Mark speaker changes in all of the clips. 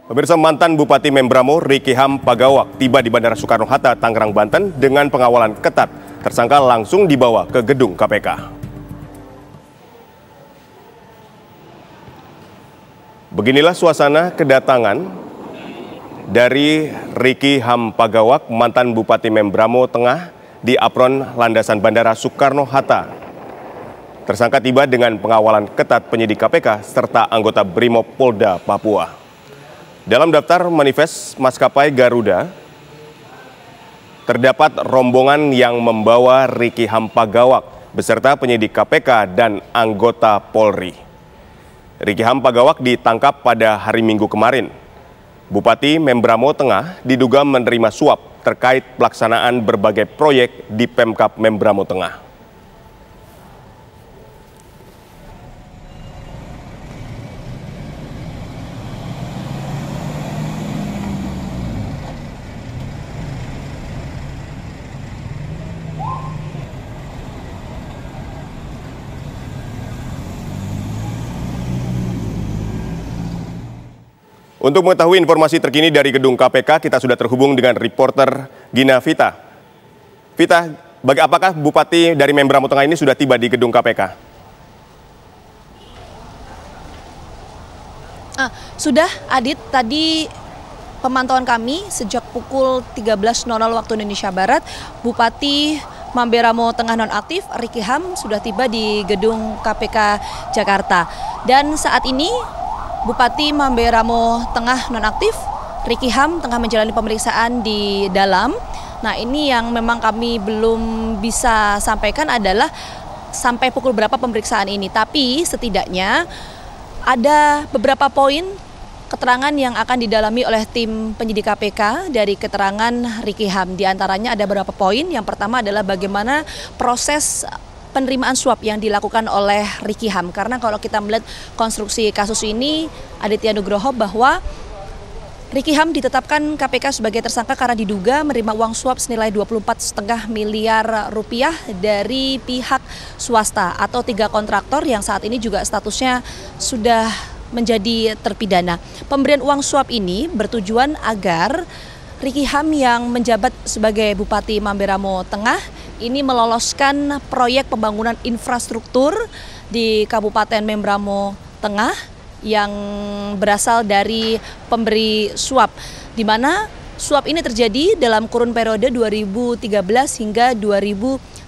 Speaker 1: Pemirsa, mantan Bupati Membramo Ricky Ham Pagawak tiba di Bandara Soekarno-Hatta, Tangerang, Banten dengan pengawalan ketat. Tersangka langsung dibawa ke gedung KPK. Beginilah suasana kedatangan dari Ricky Ham Pagawak, mantan Bupati Membramo Tengah, di apron landasan Bandara Soekarno-Hatta. Tersangka tiba dengan pengawalan ketat penyidik KPK serta anggota Brimob Polda Papua. Dalam daftar manifest maskapai Garuda, terdapat rombongan yang membawa Ricky Ham Pagawak beserta penyidik KPK dan anggota Polri. Ricky Ham Pagawak ditangkap pada hari Minggu kemarin. Bupati Membramo Tengah diduga menerima suap terkait pelaksanaan berbagai proyek di Pemkab Membramo Tengah. Untuk mengetahui informasi terkini dari gedung KPK, kita sudah terhubung dengan reporter Gina Vita. Vita, apakah Bupati dari Membramo Tengah ini sudah tiba di gedung KPK?
Speaker 2: Sudah, Adit. Tadi pemantauan kami sejak pukul 13.00 waktu Indonesia Barat, Bupati Membramo Tengah nonaktif Ricky Ham sudah tiba di gedung KPK Jakarta. Dan saat ini Bupati Membramo Tengah nonaktif Ricky Ham tengah menjalani pemeriksaan di dalam. Nah, ini yang memang kami belum bisa sampaikan adalah sampai pukul berapa pemeriksaan ini. Tapi setidaknya ada beberapa poin keterangan yang akan didalami oleh tim penyidik KPK dari keterangan Ricky Ham. Di antaranya ada beberapa poin. Yang pertama adalah bagaimana proses penerimaan suap yang dilakukan oleh Ricky Ham. Karena kalau kita melihat konstruksi kasus ini, Aditya Nugroho, bahwa Ricky Ham ditetapkan KPK sebagai tersangka karena diduga menerima uang suap senilai 24,5 miliar rupiah dari pihak swasta atau 3 kontraktor yang saat ini juga statusnya sudah menjadi terpidana. Pemberian uang suap ini bertujuan agar Ricky Ham yang menjabat sebagai Bupati Membramo Tengah ini meloloskan proyek pembangunan infrastruktur di Kabupaten Membramo Tengah yang berasal dari pemberi suap, di mana suap ini terjadi dalam kurun periode 2013 hingga 2019.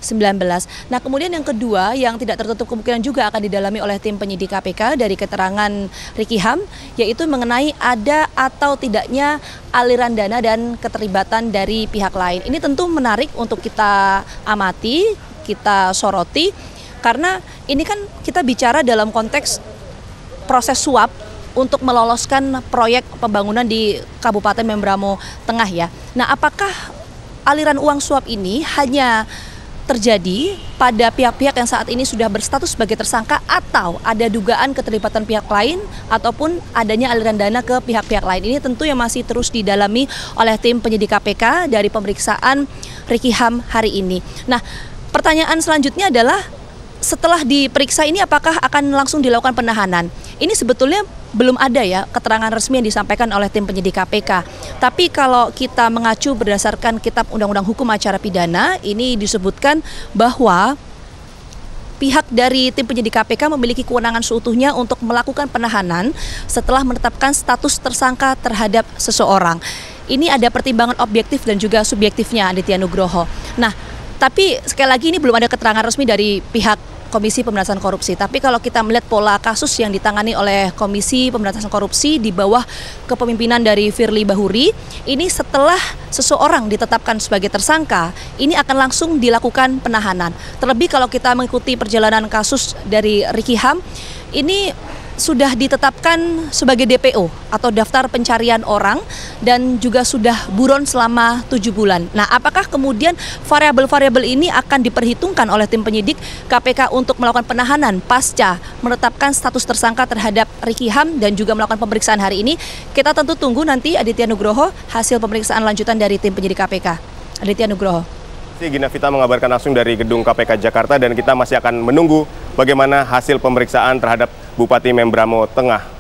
Speaker 2: Nah, kemudian yang kedua yang tidak tertutup kemungkinan juga akan didalami oleh tim penyidik KPK dari keterangan Ricky Ham, yaitu mengenai ada atau tidaknya aliran dana dan keterlibatan dari pihak lain. Ini tentu menarik untuk kita amati, kita soroti, karena ini kan kita bicara dalam konteks proses suap untuk meloloskan proyek pembangunan di Kabupaten Membramo Tengah ya. Nah, apakah aliran uang suap ini hanya terjadi pada pihak-pihak yang saat ini sudah berstatus sebagai tersangka atau ada dugaan keterlibatan pihak lain ataupun adanya aliran dana ke pihak-pihak lain? Ini tentu yang masih terus didalami oleh tim penyidik KPK dari pemeriksaan Ricky Ham hari ini. Nah, pertanyaan selanjutnya adalah setelah diperiksa ini apakah akan langsung dilakukan penahanan? Ini sebetulnya belum ada ya keterangan resmi yang disampaikan oleh tim penyidik KPK. Tapi kalau kita mengacu berdasarkan Kitab Undang-Undang Hukum Acara Pidana, ini disebutkan bahwa pihak dari tim penyidik KPK memiliki kewenangan seutuhnya untuk melakukan penahanan setelah menetapkan status tersangka terhadap seseorang. Ini ada pertimbangan objektif dan juga subjektifnya, Aditya Nugroho. Nah, tapi sekali lagi ini belum ada keterangan resmi dari pihak Komisi Pemberantasan Korupsi. Tapi kalau kita melihat pola kasus yang ditangani oleh Komisi Pemberantasan Korupsi di bawah kepemimpinan dari Firly Bahuri, ini setelah seseorang ditetapkan sebagai tersangka, ini akan langsung dilakukan penahanan. Terlebih kalau kita mengikuti perjalanan kasus dari Ricky Ham, ini sudah ditetapkan sebagai DPO atau daftar pencarian orang dan juga sudah buron selama 7 bulan. Nah, apakah kemudian variabel-variabel ini akan diperhitungkan oleh tim penyidik KPK untuk melakukan penahanan pasca menetapkan status tersangka terhadap Ricky Ham dan juga melakukan pemeriksaan hari ini? Kita tentu tunggu nanti, Aditya Nugroho, hasil pemeriksaan lanjutan dari tim penyidik KPK. Aditya Nugroho.
Speaker 1: Gina Vita mengabarkan langsung dari gedung KPK Jakarta dan kita masih akan menunggu bagaimana hasil pemeriksaan terhadap Bupati Membramo Tengah